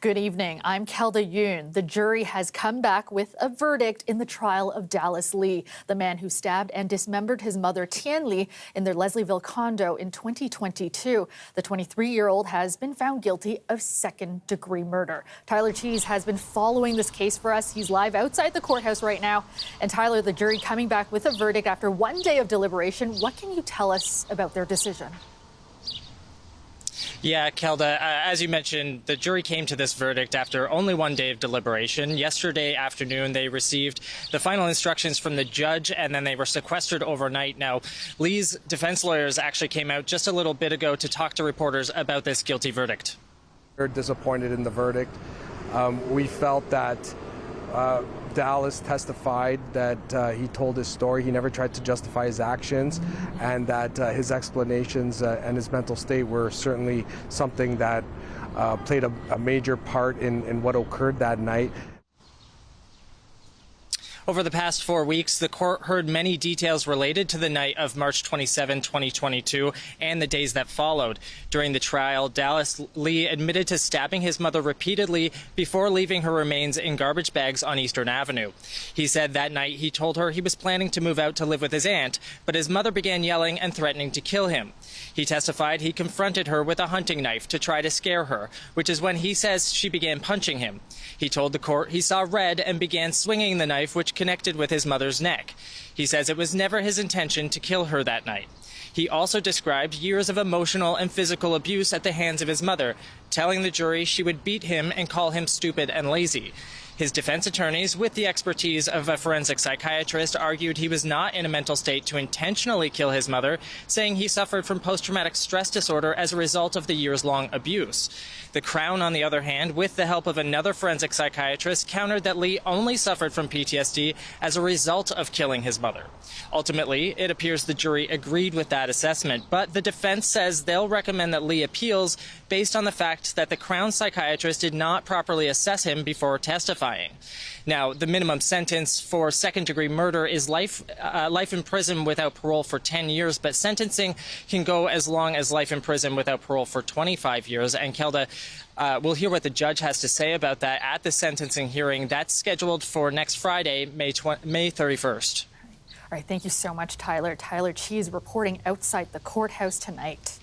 Good evening. I'm Kelda Yoon. The jury has come back with a verdict in the trial of Dallas Lee, the man who stabbed and dismembered his mother Tian Lee in their Leslieville condo in 2022. The 23-year-old has been found guilty of second-degree murder. Tyler Cheese has been following this case for us. He's live outside the courthouse right now. And Tyler, the jury coming back with a verdict after one day of deliberation. What can you tell us about their decision? Yeah, Kelda, as you mentioned, the jury came to this verdict after only one day of deliberation. Yesterday afternoon, they received the final instructions from the judge, and then they were sequestered overnight. Now, Lee's defense lawyers actually came out just a little bit ago to talk to reporters about this guilty verdict. We're disappointed in the verdict. We felt that Dallas testified that he told his story. He never tried to justify his actions, and that his explanations and his mental state were certainly something that played a major part in what occurred that night. Over the past 4 weeks, the court heard many details related to the night of March 27, 2022, and the days that followed. During the trial, Dallas Lee admitted to stabbing his mother repeatedly before leaving her remains in garbage bags on Eastern Avenue. He said that night he told her he was planning to move out to live with his aunt, but his mother began yelling and threatening to kill him. He testified he confronted her with a hunting knife to try to scare her, which is when he says she began punching him. He told the court he saw red and began swinging the knife, which connected with his mother's neck. He says it was never his intention to kill her that night. He also described years of emotional and physical abuse at the hands of his mother, telling the jury she would beat him and call him stupid and lazy. His defense attorneys, with the expertise of a forensic psychiatrist, argued he was not in a mental state to intentionally kill his mother, saying he suffered from post-traumatic stress disorder as a result of the years-long abuse. The Crown, on the other hand, with the help of another forensic psychiatrist, countered that Lee only suffered from PTSD as a result of killing his mother. Ultimately, it appears the jury agreed with that assessment, but the defense says they'll recommend that Lee appeals based on the fact that the Crown psychiatrist did not properly assess him before testifying. Now, the minimum sentence for second-degree murder is life in prison without parole for 10 years, but sentencing can go as long as life in prison without parole for 25 years. And Kelda, we'll hear what the judge has to say about that at the sentencing hearing. That's scheduled for next Friday, May 31st. All right, thank you so much, Tyler. Tyler Cheese reporting outside the courthouse tonight.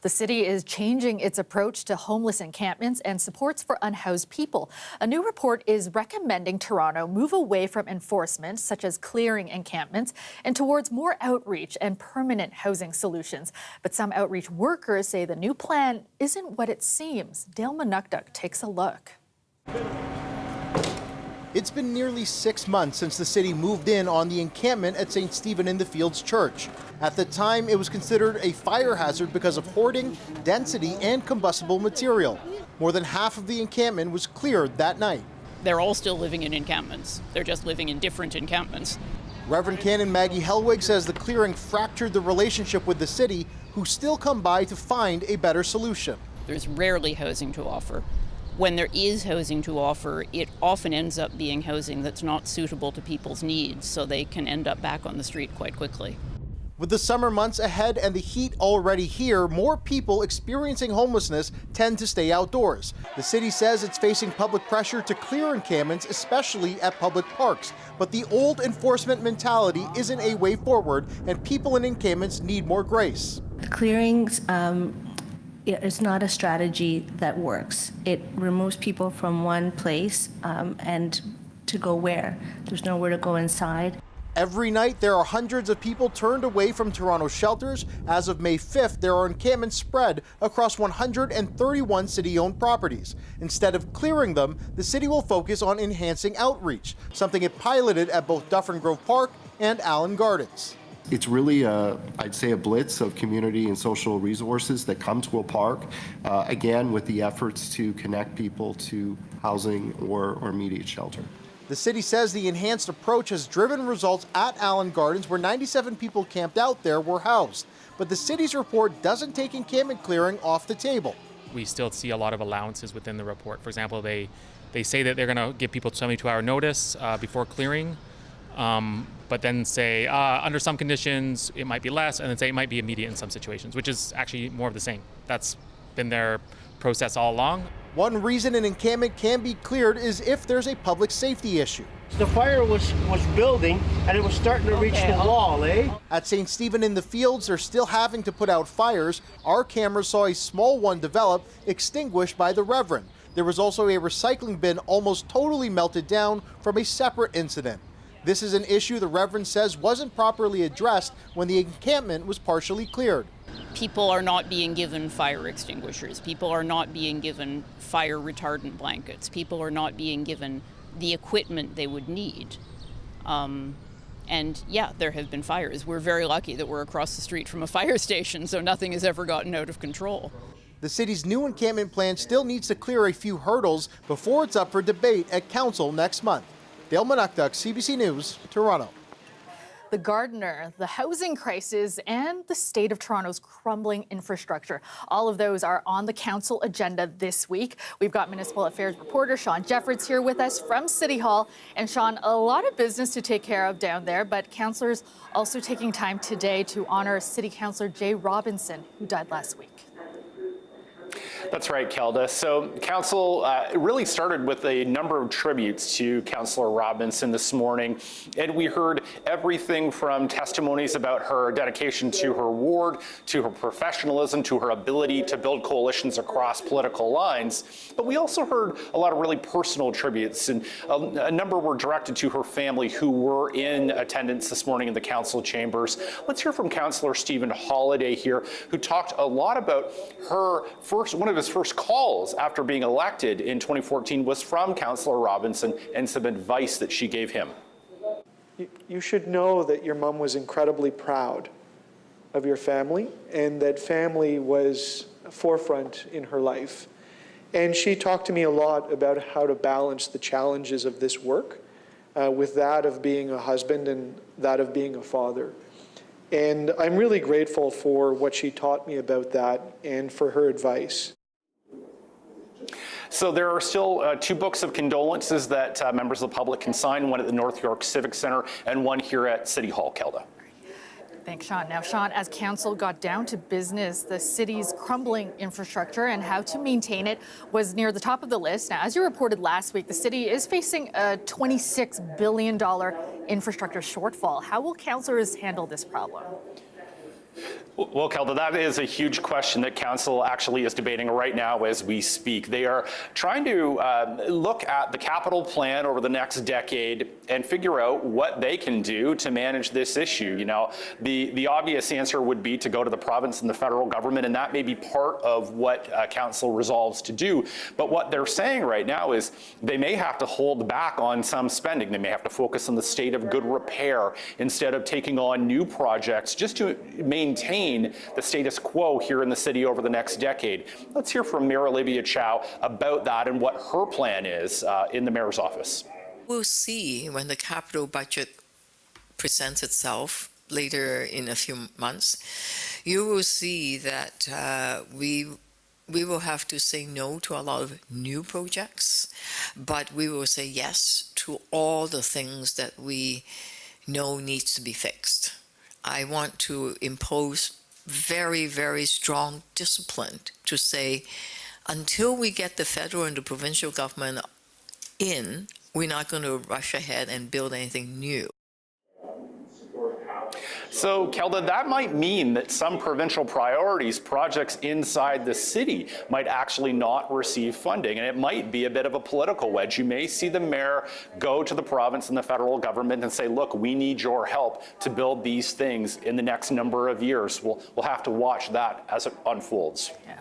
The city is changing its approach to homeless encampments and supports for unhoused people. A new report is recommending Toronto move away from enforcement, such as clearing encampments, and towards more outreach and permanent housing solutions. But some outreach workers say the new plan isn't what it seems. Dale Manukduk takes a look. It's been nearly 6 months since the city moved in on the encampment at St. Stephen in the Fields Church. At the time, it was considered a fire hazard because of hoarding, density, and combustible material. More than half of the encampment was cleared that night. They're all still living in encampments. They're just living in different encampments. Reverend Canon Maggie Helwig says the clearing fractured the relationship with the city, who still come by to find a better solution. There's rarely housing to offer. When there is housing to offer, it often ends up being housing that's not suitable to people's needs, so they can end up back on the street quite quickly. With the summer months ahead and the heat already here, more people experiencing homelessness tend to stay outdoors. The city says it's facing public pressure to clear encampments, especially at public parks. But the old enforcement mentality isn't a way forward, and people in encampments need more grace. Clearings it's not a strategy that works. It removes people from one place and to go where? There's nowhere to go inside. Every night, there are hundreds of people turned away from Toronto shelters. As of May 5th, there are encampments spread across 131 city-owned properties. Instead of clearing them, the city will focus on enhancing outreach, something it piloted at both Dufferin Grove Park and Allen Gardens. It's really, I'd say, a blitz of community and social resources that come to a park, again, with the efforts to connect people to housing or immediate shelter. The city says the enhanced approach has driven results at Allen Gardens, where 97 people camped out there were housed. But the city's report doesn't take encampment clearing off the table. We still see a lot of allowances within the report. For example, they say that they're going to give people 72-hour notice before clearing. But then say under some conditions it might be less, and then say it might be immediate in some situations, which is actually more of the same. That's been their process all along. One reason an encampment can be cleared is if there's a public safety issue. The fire was building and it was starting to reach the wall, eh? At St. Stephen in the Fields, they're still having to put out fires. Our cameras saw a small one develop, extinguished by the Reverend. There was also a recycling bin almost totally melted down from a separate incident. This is an issue the Reverend says wasn't properly addressed when the encampment was partially cleared. People are not being given fire extinguishers. People are not being given fire retardant blankets. People are not being given the equipment they would need. And yeah, there have been fires. We're very lucky that we're across the street from a fire station, so nothing has ever gotten out of control. The city's new encampment plan still needs to clear a few hurdles before it's up for debate at council next month. Dale Manuktuk, CBC News, Toronto. The gardener, the housing crisis, and the state of Toronto's crumbling infrastructure. All of those are on the council agenda this week. We've got Municipal Affairs reporter Sean Jeffords here with us from City Hall. And Sean, a lot of business to take care of down there, but councillors also taking time today to honor City Councillor Jay Robinson, who died last week. That's right, Kelda. So council really started with a number of tributes to Councillor Robinson this morning, and we heard everything from testimonies about her dedication to her ward, to her professionalism, to her ability to build coalitions across political lines. But we also heard a lot of really personal tributes, and a number were directed to her family who were in attendance this morning in the council chambers. Let's hear from Councillor Stephen Holiday here, who talked a lot about one of his first calls after being elected in 2014 was from Councillor Robinson and some advice that she gave him. You should know that your mom was incredibly proud of your family, and that family was forefront in her life. And she talked to me a lot about how to balance the challenges of this work with that of being a husband and that of being a father. And I'm really grateful for what she taught me about that and for her advice. So there are still 2 books of condolences that members of the public can sign, one at the North York Civic Center and one here at City Hall, Kelda. Thanks, Sean. Now, Sean, as council got down to business, the city's crumbling infrastructure and how to maintain it was near the top of the list. Now, as you reported last week, the city is facing a $26 billion infrastructure shortfall. How will councillors handle this problem? Well, Kelda, that is a huge question that council actually is debating right now as we speak. They are trying to look at the capital plan over the next decade and figure out what they can do to manage this issue. You know, the obvious answer would be to go to the province and the federal government, and that may be part of what council resolves to do. But what they're saying right now is they may have to hold back on some spending. They may have to focus on the state of good repair instead of taking on new projects just to maintain the status quo here in the city over the next decade. Let's hear from Mayor Olivia Chow about that and what her plan is in the mayor's office. We'll see when the capital budget presents itself later in a few months. You will see that we will have to say no to a lot of new projects, but we will say yes to all the things that we know needs to be fixed. I want to impose very, very strong discipline to say, until we get the federal and the provincial government in, we're not going to rush ahead and build anything new. So, Kelda, that might mean that some provincial priorities, projects inside the city, might actually not receive funding, and it might be a bit of a political wedge. You may see the mayor go to the province and the federal government and say, look, we need your help to build these things in the next number of years. We'll have to watch that as it unfolds. Yeah.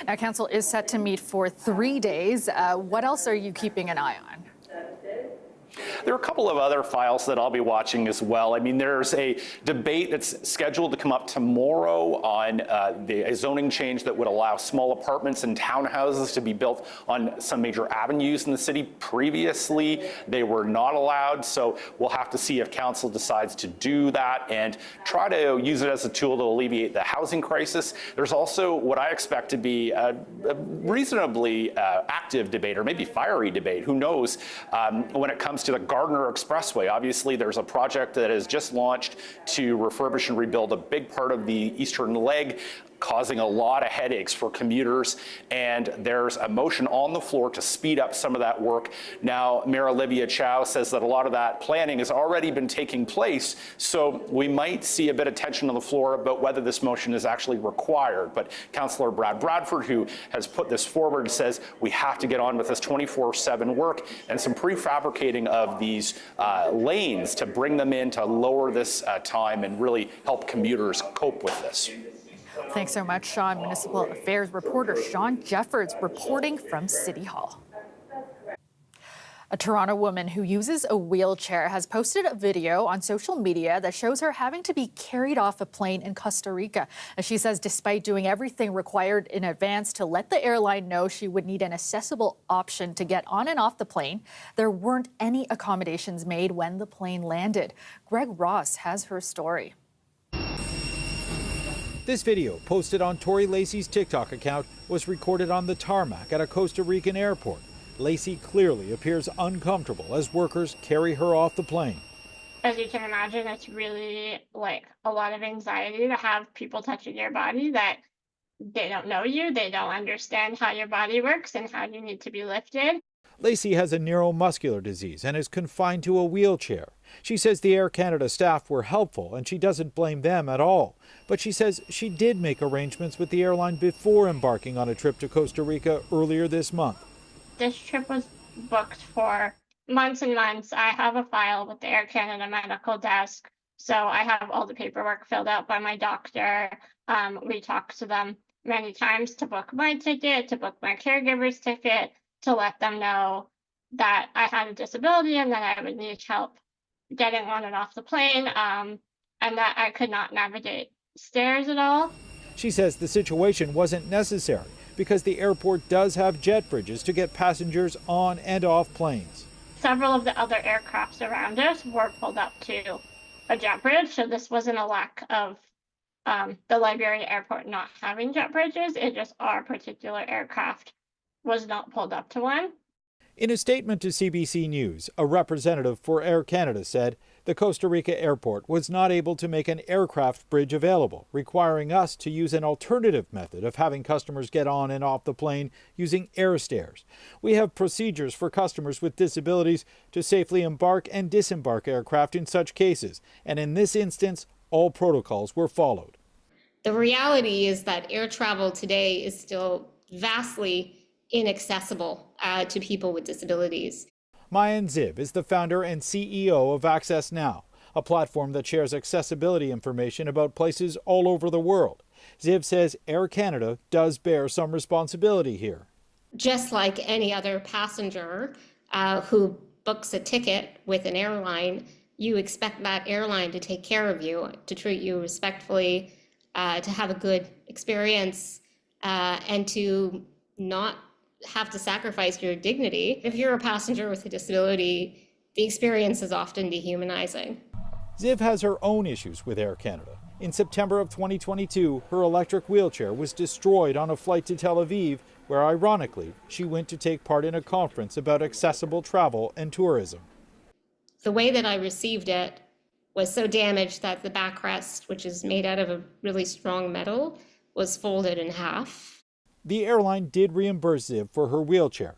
Now, council is set to meet for 3 days. What else are you keeping an eye on? There are a couple of other files that I'll be watching as well. I mean, there's a debate that's scheduled to come up tomorrow on the zoning change that would allow small apartments and townhouses to be built on some major avenues in the city. Previously, they were not allowed, so we'll have to see if council decides to do that and try to use it as a tool to alleviate the housing crisis. There's also what I expect to be a reasonably active debate, or maybe fiery debate, who knows, when it comes to the Gardner Expressway. Obviously, there's a project that has just launched to refurbish and rebuild a big part of the eastern leg. causing a lot of headaches for commuters, and there's a motion on the floor to speed up some of that work. Now, Mayor Olivia Chow says that a lot of that planning has already been taking place, so we might see a bit of tension on the floor about whether this motion is actually required. But Councillor Brad Bradford, who has put this forward, says we have to get on with this 24/7 work and some prefabricating of these lanes to bring them in to lower this time and really help commuters cope with this. Thanks so much, Sean. Municipal Affairs reporter Sean Jeffords reporting from City Hall. A Toronto woman who uses a wheelchair has posted a video on social media that shows her having to be carried off a plane in Costa Rica. As she says, despite doing everything required in advance to let the airline know she would need an accessible option to get on and off the plane, there weren't any accommodations made when the plane landed. Greg Ross has her story. This video, posted on Tori Lacey's TikTok account, was recorded on the tarmac at a Costa Rican airport. Lacey clearly appears uncomfortable as workers carry her off the plane. As you can imagine, it's really like a lot of anxiety to have people touching your body that they don't know you, they don't understand how your body works and how you need to be lifted. Lacey has a neuromuscular disease and is confined to a wheelchair. She says the Air Canada staff were helpful and she doesn't blame them at all. But she says she did make arrangements with the airline before embarking on a trip to Costa Rica earlier this month. This trip was booked for months and months. I have a file with the Air Canada medical desk, so I have all the paperwork filled out by my doctor. We talked to them many times to book my ticket, to book my caregiver's ticket, to let them know that I had a disability and that I would need help getting on and off the plane, and that I could not navigate stairs at all. She says the situation wasn't necessary because the airport does have jet bridges to get passengers on and off planes. Several of the other aircrafts around us were pulled up to a jet bridge, so this wasn't a lack of the Liberia airport not having jet bridges. It just our particular aircraft was not pulled up to one. In a statement to CBC News, a representative for Air Canada said the Costa Rica airport was not able to make an aircraft bridge available, requiring us to use an alternative method of having customers get on and off the plane using air stairs. We have procedures for customers with disabilities to safely embark and disembark aircraft in such cases, and in this instance, all protocols were followed. The reality is that air travel today is still vastly inaccessible to people with disabilities. Mayan Zib is the founder and CEO of Access Now, a platform that shares accessibility information about places all over the world. Zib says Air Canada does bear some responsibility here. Just like any other passenger who books a ticket with an airline, you expect that airline to take care of you, to treat you respectfully, to have a good experience, and to not have to sacrifice your dignity. If you're a passenger with a disability, the experience is often dehumanizing. Ziv has her own issues with Air Canada. In September of 2022, her electric wheelchair was destroyed on a flight to Tel Aviv, where ironically, she went to take part in a conference about accessible travel and tourism. The way that I received it was so damaged that the backrest, which is made out of a really strong metal, was folded in half. The airline did reimburse Ziv for her wheelchair.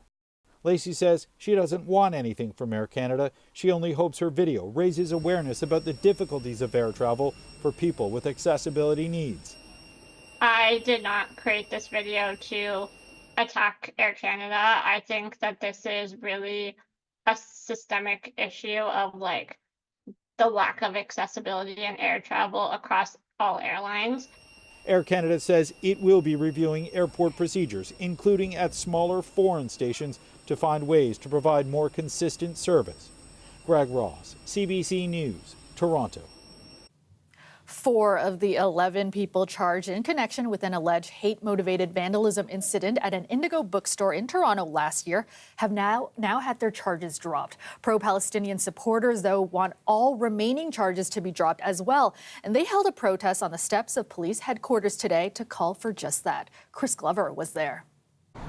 Lacey says she doesn't want anything from Air Canada. She only hopes her video raises awareness about the difficulties of air travel for people with accessibility needs. I did not create this video to attack Air Canada. I think that this is really a systemic issue of like the lack of accessibility in air travel across all airlines. Air Canada says it will be reviewing airport procedures, including at smaller foreign stations, to find ways to provide more consistent service. Greg Ross, CBC News, Toronto. 4 of the 11 people charged in connection with an alleged hate-motivated vandalism incident at an Indigo bookstore in Toronto last year have now had their charges dropped. Pro-Palestinian supporters, though, want all remaining charges to be dropped as well, and they held a protest on the steps of police headquarters today to call for just that. Chris Glover was there.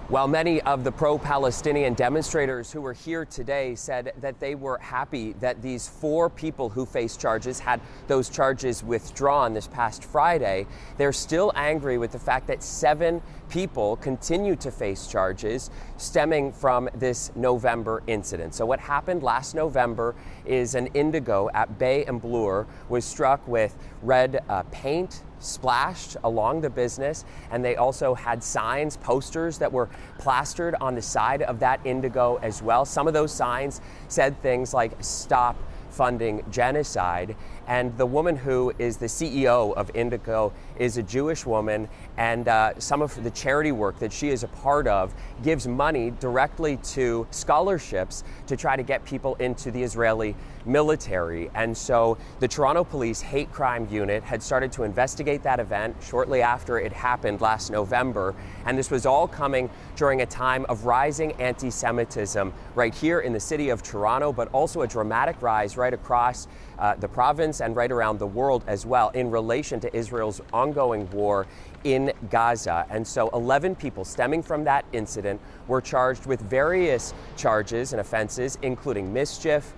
While many of the pro-Palestinian demonstrators who were here today said that they were happy that these 4 people who faced charges had those charges withdrawn this past Friday, they're still angry with the fact that 7 people continue to face charges stemming from this November incident. So what happened last November is an Indigo at Bay and Bloor was struck with red paint splashed along the business, and they also had signs, posters that were plastered on the side of that Indigo as well. Some of those signs said things like "Stop Funding Genocide," and the woman who is the CEO of Indigo is a Jewish woman, and some of the charity work that she is a part of gives money directly to scholarships to try to get people into the Israeli military. And so the Toronto Police Hate Crime Unit had started to investigate that event shortly after it happened last November, and this was all coming during a time of rising anti-Semitism right here in the city of Toronto, but also a dramatic rise right across the province and right around the world as well in relation to Israel's ongoing war in Gaza. And so 11 people stemming from that incident were charged with various charges and offenses, including mischief,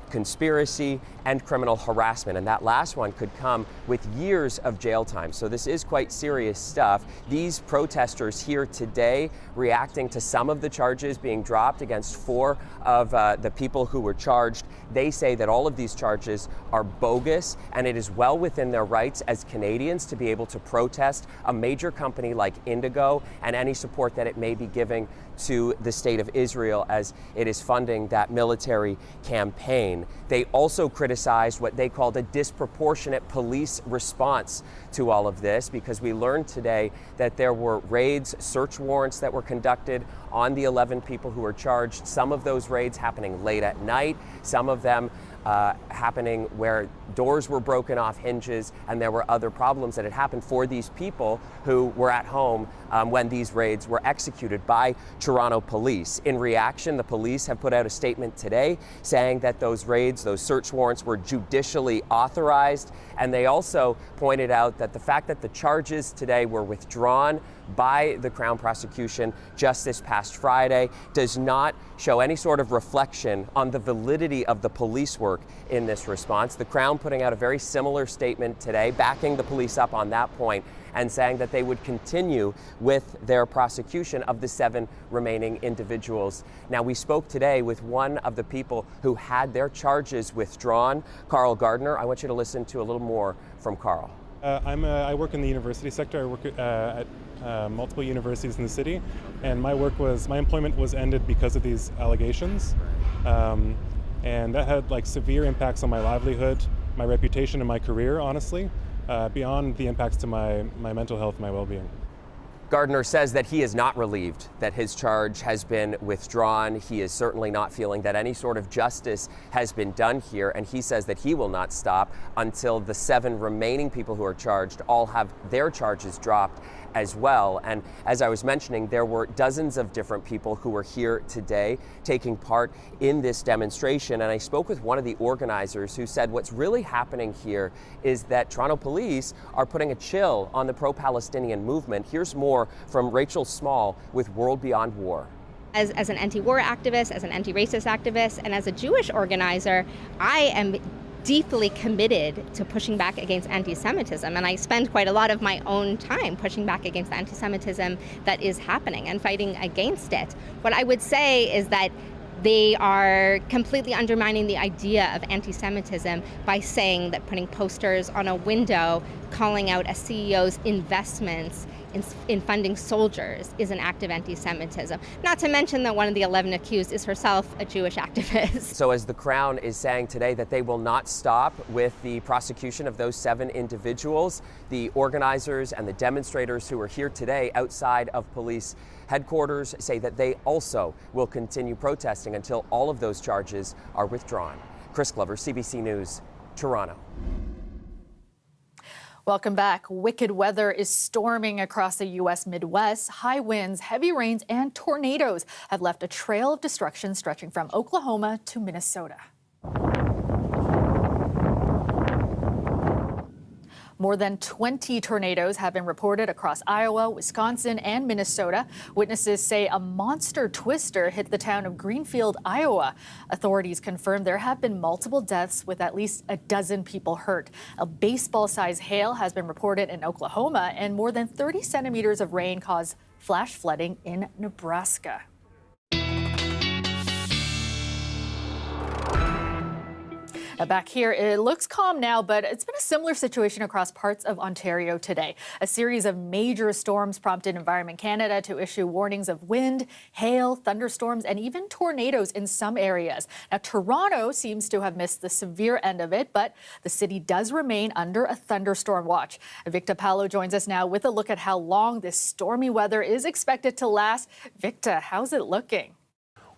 conspiracy, and criminal harassment. And that last one could come with years of jail time. So this is quite serious stuff. These protesters here today reacting to some of the charges being dropped against 4 of the people who were charged. They say that all of these charges are bogus, and it is well within their rights as Canadians to be able to protest a major company like Indigo and any support that it may be giving to the state of Israel as it is funding that military campaign. They also criticized what they called a disproportionate police response to all of this, because we learned today that there were raids, search warrants that were conducted on the 11 people who were charged. Some of those raids happening late at night, some of them happening where doors were broken off hinges, and there were other problems that had happened for these people who were at home when these raids were executed by Toronto police. In reaction, the police have put out a statement today saying that those raids, those search warrants were judicially authorized, and they also pointed out that the fact that the charges today were withdrawn by the Crown prosecution just this past Friday does not show any sort of reflection on the validity of the police work in this response. The Crown putting out a very similar statement today, backing the police up on that point and saying that they would continue with their prosecution of the 7 remaining individuals. Now, we spoke today with one of the people who had their charges withdrawn, Carl Gardner. I want you to listen to a little more from Carl. I work in the university sector. I work at multiple universities in the city, and my employment was ended because of these allegations, and that had severe impacts on my livelihood, my reputation, and my career, honestly, beyond the impacts to my mental health and my well-being. Gardner says that he is not relieved that his charge has been withdrawn. He is certainly not feeling that any sort of justice has been done here, and he says that he will not stop until the 7 remaining people who are charged all have their charges dropped as well. And as I was mentioning, there were dozens of different people who were here today taking part in this demonstration. And I spoke with one of the organizers who said what's really happening here is that Toronto police are putting a chill on the pro-Palestinian movement. Here's more from Rachel Small with World Beyond War. As an anti-war activist, as an anti-racist activist, and as a Jewish organizer, I am deeply committed to pushing back against anti-Semitism, and I spend quite a lot of my own time pushing back against the anti-Semitism that is happening and fighting against it. What I would say is that they are completely undermining the idea of anti-Semitism by saying that putting posters on a window calling out a CEO's investments in funding soldiers is an act of anti-Semitism. Not to mention that one of the 11 accused is herself a Jewish activist. So as the Crown is saying today that they will not stop with the prosecution of those 7 individuals, the organizers and the demonstrators who are here today outside of police headquarters say that they also will continue protesting until all of those charges are withdrawn. Chris Glover, CBC News, Toronto. Welcome back. Wicked weather is storming across the U.S. Midwest. High winds, heavy rains, and tornadoes have left a trail of destruction stretching from Oklahoma to Minnesota. More than 20 tornadoes have been reported across Iowa, Wisconsin, and Minnesota. Witnesses say a monster twister hit the town of Greenfield, Iowa. Authorities confirmed there have been multiple deaths with at least a dozen people hurt. A baseball-sized hail has been reported in Oklahoma, and more than 30 centimeters of rain caused flash flooding in Nebraska. Back here, it looks calm now, but it's been a similar situation across parts of Ontario today. A series of major storms prompted Environment Canada to issue warnings of wind, hail, thunderstorms, and even tornadoes in some areas. Now, Toronto seems to have missed the severe end of it, but the city does remain under a thunderstorm watch. Victor Palo joins us now with a look at how long this stormy weather is expected to last. Victor, how's it looking?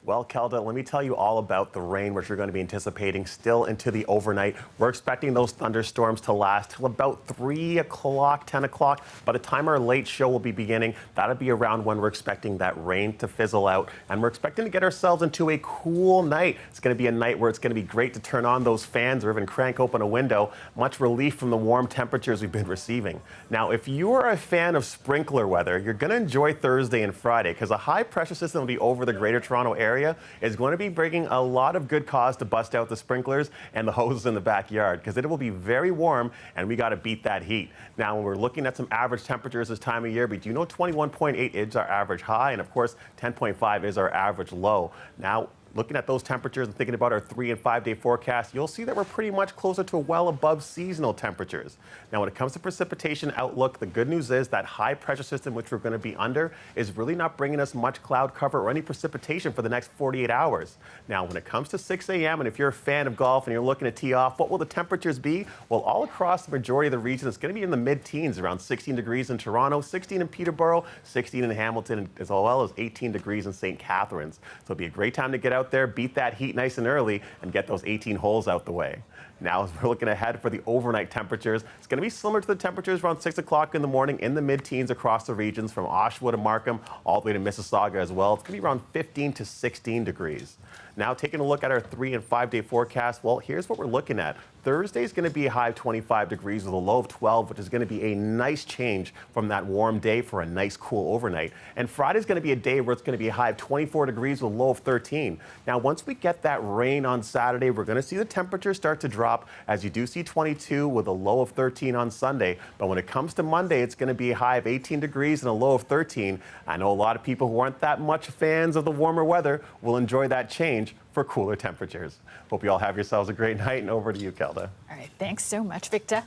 Well, Kelda, let me tell you all about the rain, which you're going to be anticipating still into the overnight. We're expecting those thunderstorms to last till about 3 o'clock, 10 o'clock. By the time our late show will be beginning, that'll be around when we're expecting that rain to fizzle out. And we're expecting to get ourselves into a cool night. It's going to be a night where it's going to be great to turn on those fans or even crank open a window. Much relief from the warm temperatures we've been receiving. Now, if you're a fan of sprinkler weather, you're going to enjoy Thursday and Friday because a high pressure system will be over the Greater Toronto area is going to be bringing a lot of good cause to bust out the sprinklers and the hoses in the backyard because it will be very warm and we got to beat that heat. Now, when we're looking at some average temperatures this time of year, we do know 21.8 is our average high and of course 10.5 is our average low. Now, looking at those temperatures and thinking about our 3 and 5 day forecast, you'll see that we're pretty much closer to well above seasonal temperatures. Now, when it comes to precipitation outlook, the good news is that high pressure system, which we're going to be under, is really not bringing us much cloud cover or any precipitation for the next 48 hours. Now, when it comes to 6 a.m., and if you're a fan of golf and you're looking to tee off, what will the temperatures be? Well, all across the majority of the region, it's going to be in the mid-teens, around 16 degrees in Toronto, 16 in Peterborough, 16 in Hamilton, as well as 18 degrees in St. Catharines. So it'll be a great time to get out there, beat that heat nice and early, and get those 18 holes out the way. Now, as we're looking ahead for the overnight temperatures, it's going to be similar to the temperatures around 6 o'clock in the morning in the mid-teens across the regions from Oshawa to Markham all the way to Mississauga as well. It's going to be around 15 to 16 degrees. Now, taking a look at our 3 and 5 day forecast, well, here's what we're looking at. Thursday is going to be a high of 25 degrees with a low of 12, which is going to be a nice change from that warm day for a nice cool overnight. And Friday is going to be a day where it's going to be a high of 24 degrees with a low of 13. Now, once we get that rain on Saturday, we're going to see the temperature start to drop as you do see 22 with a low of 13 on Sunday. But when it comes to Monday, it's going to be a high of 18 degrees and a low of 13. I know a lot of people who aren't that much fans of the warmer weather will enjoy that change for cooler temperatures. Hope you all have yourselves a great night, and over to you, Kelda. All right, thanks so much, Victor.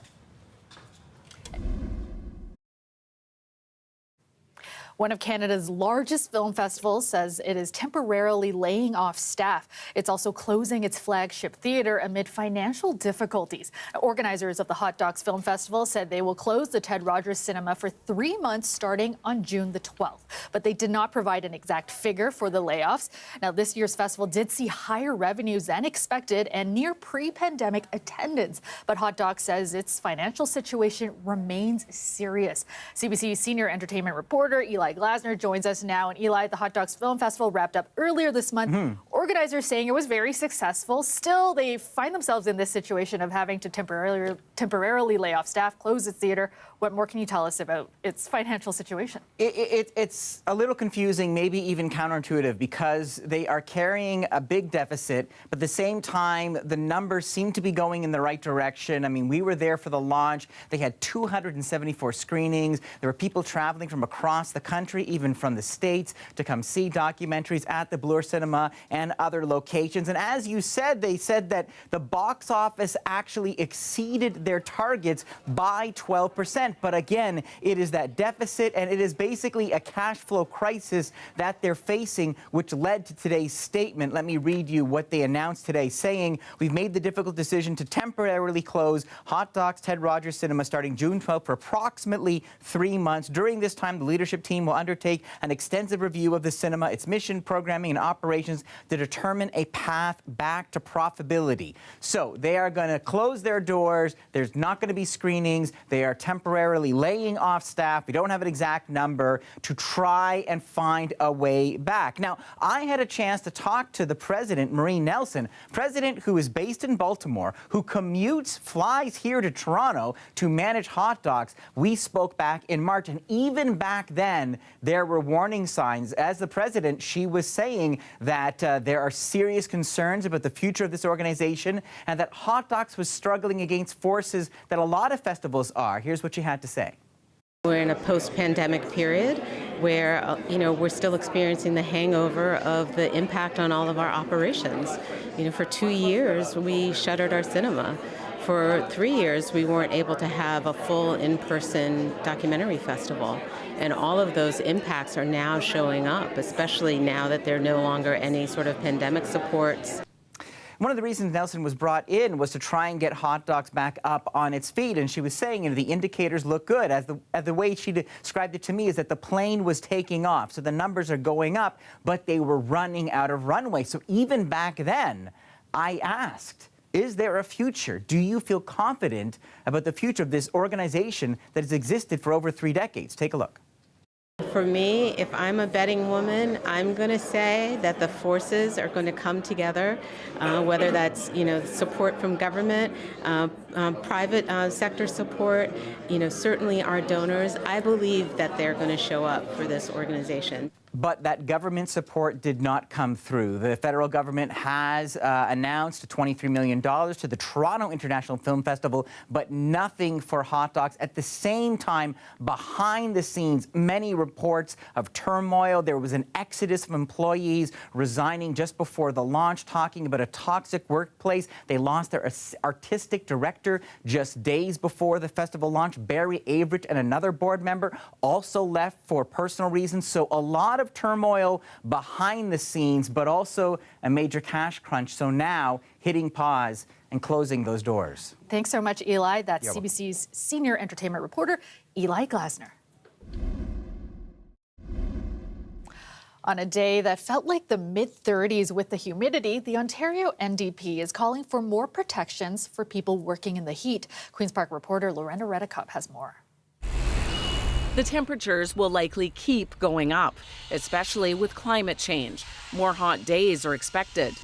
One of Canada's largest film festivals says it is temporarily laying off staff. It's also closing its flagship theatre amid financial difficulties. Organizers of the Hot Docs Film Festival said they will close the Ted Rogers Cinema for 3 months starting on June the 12th. But they did not provide an exact figure for the layoffs. Now, this year's festival did see higher revenues than expected and near pre-pandemic attendance. But Hot Docs says its financial situation remains serious. CBC senior entertainment reporter Eli Glasner joins us now. And Eli, the Hot Docs Film Festival wrapped up earlier this month. Organizers saying it was very successful. Still, they find themselves in this situation of having to temporarily lay off staff, close its theater. What more can you tell us about its financial situation? It's a little confusing, maybe even counterintuitive, because they are carrying a big deficit, but at the same time, the numbers seem to be going in the right direction. I mean, we were there for the launch. They had 274 screenings. There were people traveling from across the country, even from the States, to come see documentaries at the Bloor Cinema and other locations. And as you said, they said that the box office actually exceeded their targets by 12%. But again, it is that deficit, and it is basically a cash flow crisis that they're facing, which led to today's statement. Let me read you what they announced today, saying, "We've made the difficult decision to temporarily close Hot Docs Ted Rogers Cinema starting June 12th for approximately 3 months. During this time, the leadership team will undertake an extensive review of the cinema, its mission, programming, and operations to determine a path back to profitability. So they are going to close their doors. There's not going to be screenings. They are temporarily laying off staff. We don't have an exact number to try and find a way back. Now, I had a chance to talk to the president, Marie Nelson, president who is based in Baltimore, who commutes, flies here to Toronto to manage hot dogs. We spoke back in March, and even back then, there were warning signs. As the president, she was saying that there are serious concerns about the future of this organization and that Hot Docs was struggling against forces that a lot of festivals are. Here's what she had to say. We're in a post-pandemic period where, we're still experiencing the hangover of the impact on all of our operations. For 2 years, we shuttered our cinema. For 3 years, we weren't able to have a full in-person documentary festival. And all of those impacts are now showing up, especially now that there are no longer any sort of pandemic supports. One of the reasons Nelson was brought in was to try and get Hot Docs back up on its feet. And she was saying, the indicators look good. As the way she described it to me is that the plane was taking off. So the numbers are going up, but they were running out of runway. So even back then, I asked, is there a future? Do you feel confident about the future of this organization that has existed for over 3 decades? Take a look. For me, if I'm a betting woman, I'm going to say that the forces are going to come together, whether that's, support from government, private sector support, certainly our donors. I believe that they're going to show up for this organization. But that government support did not come through. The federal government has announced $23 million to the Toronto International Film Festival, but nothing for Hot Docs. At the same time, behind the scenes, many reports of turmoil. There was an exodus of employees resigning just before the launch, talking about a toxic workplace. They lost their artistic director just days before the festival launch. Barry Averett and another board member also left for personal reasons. So a lot of turmoil behind the scenes, but also a major cash crunch. So now hitting pause and closing those doors. Thanks so much, Eli. That's CBC's senior entertainment reporter, Eli Glasner. On a day that felt like the mid-30s with the humidity, the Ontario NDP is calling for more protections for people working in the heat. Queen's Park reporter Lorena Redekop has more. The temperatures will likely keep going up, especially with climate change. More hot days are expected.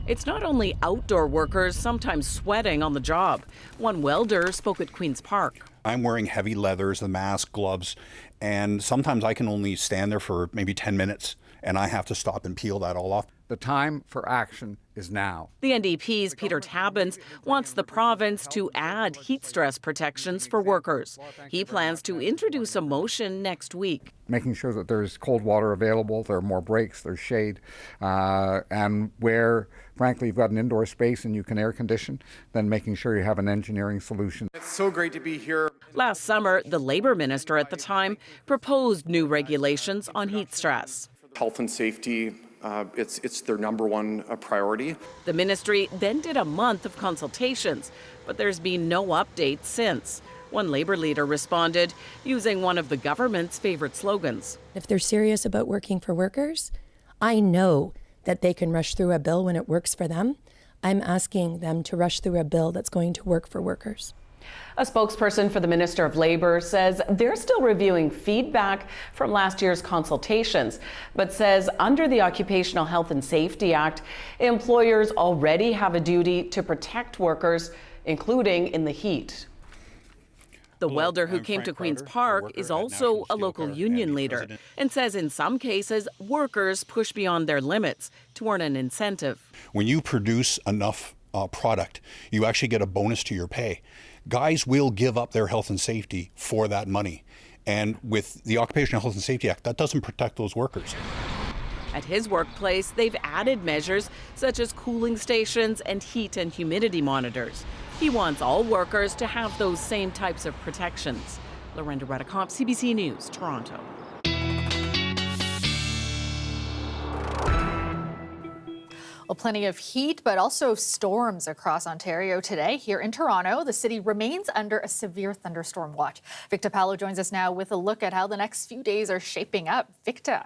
It's not only outdoor workers sometimes sweating on the job. One welder spoke at Queen's Park. I'm wearing heavy leathers, the mask, gloves, and sometimes I can only stand there for maybe 10 minutes, and I have to stop and peel that all off. The time for action is now. The NDP's Peter Tabuns wants the province to add heat stress protections for workers. He plans to introduce a motion next week. Making sure that there's cold water available, there are more breaks, there's shade, and where, frankly, you've got an indoor space and you can air condition, then making sure you have an engineering solution. It's so great to be here. Last summer, the Labour Minister at the time proposed new regulations on heat stress. Health and safety, it's their number one priority. The ministry then did a month of consultations, but there's been no update since. One Labour leader responded using one of the government's favorite slogans. If they're serious about working for workers, I know that they can rush through a bill when it works for them. I'm asking them to rush through a bill that's going to work for workers. A spokesperson for the Minister of Labour says they're still reviewing feedback from last year's consultations, but says under the Occupational Health and Safety Act, employers already have a duty to protect workers, including in the heat. The welder who came to Queen's Park is also a local union leader and says in some cases, workers push beyond their limits to earn an incentive. When you produce enough product, you actually get a bonus to your pay. Guys will give up their health and safety for that money. And with the Occupational Health and Safety Act, that doesn't protect those workers. At his workplace, they've added measures such as cooling stations and heat and humidity monitors. He wants all workers to have those same types of protections. Lorena Redekop, CBC News, Toronto. Well, plenty of heat, but also storms across Ontario today. Here in Toronto, the city remains under a severe thunderstorm watch. Victor Palo joins us now with a look at how the next few days are shaping up. Victor.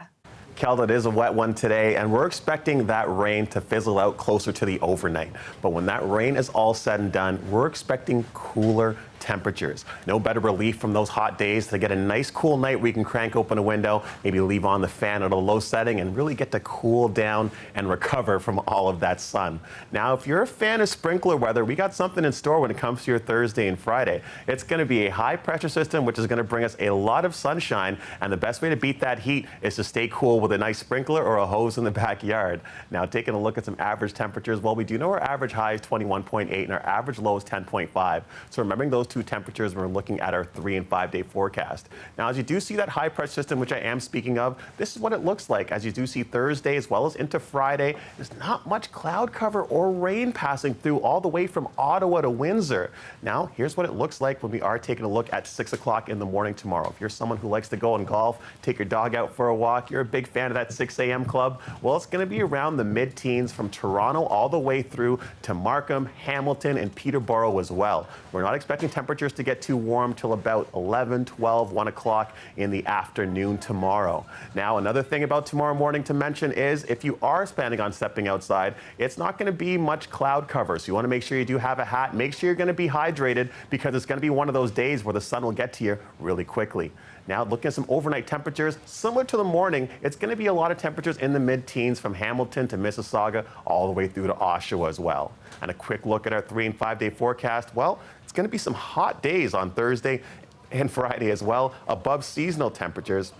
Kelda, it is a wet one today, and we're expecting that rain to fizzle out closer to the overnight. But when that rain is all said and done, we're expecting cooler temperatures. No better relief from those hot days to get a nice cool night where you can crank open a window, maybe leave on the fan at a low setting and really get to cool down and recover from all of that sun. Now, if you're a fan of sprinkler weather, we got something in store when it comes to your Thursday and Friday. It's going to be a high pressure system, which is going to bring us a lot of sunshine. And the best way to beat that heat is to stay cool with a nice sprinkler or a hose in the backyard. Now, taking a look at some average temperatures, well, we do know our average high is 21.8 and our average low is 10.5. So remembering those two temperatures when we're looking at our 3 and 5 day forecast. Now, as you do see that high pressure system, which I am speaking of, this is what it looks like. As you do see Thursday as well as into Friday, there's not much cloud cover or rain passing through all the way from Ottawa to Windsor. Now, here's what it looks like when we are taking a look at 6 o'clock in the morning tomorrow. If you're someone who likes to go and golf, take your dog out for a walk, you're a big fan of that 6 a.m. club, well, it's going to be around the mid-teens from Toronto all the way through to Markham, Hamilton, and Peterborough as well. We're not expecting temperatures to get too warm till about 11, 12, 1 o'clock in the afternoon tomorrow. Now, another thing about tomorrow morning to mention is if you are planning on stepping outside, it's not going to be much cloud cover. So you want to make sure you do have a hat. Make sure you're going to be hydrated because it's going to be one of those days where the sun will get to you really quickly. Now, looking at some overnight temperatures, similar to the morning, it's going to be a lot of temperatures in the mid-teens from Hamilton to Mississauga, all the way through to Oshawa as well. And a quick look at our 3 and 5 day forecast. Well, it's going to be some hot days on Thursday and Friday as well, above seasonal temperatures.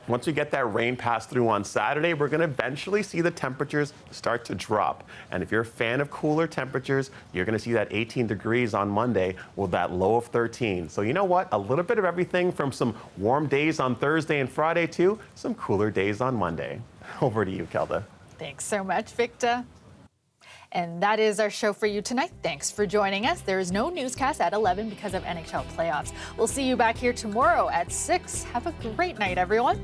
Once we get that rain pass through on Saturday, we're going to eventually see the temperatures start to drop. And if you're a fan of cooler temperatures, you're going to see that 18 degrees on Monday with that low of 13. So you know what? A little bit of everything from some warm days on Thursday and Friday to some cooler days on Monday. Over to you, Kelda. Thanks so much, Victor. And that is our show for you tonight. Thanks for joining us. There is no newscast at 11 because of NHL playoffs. We'll see you back here tomorrow at 6. Have a great night, everyone.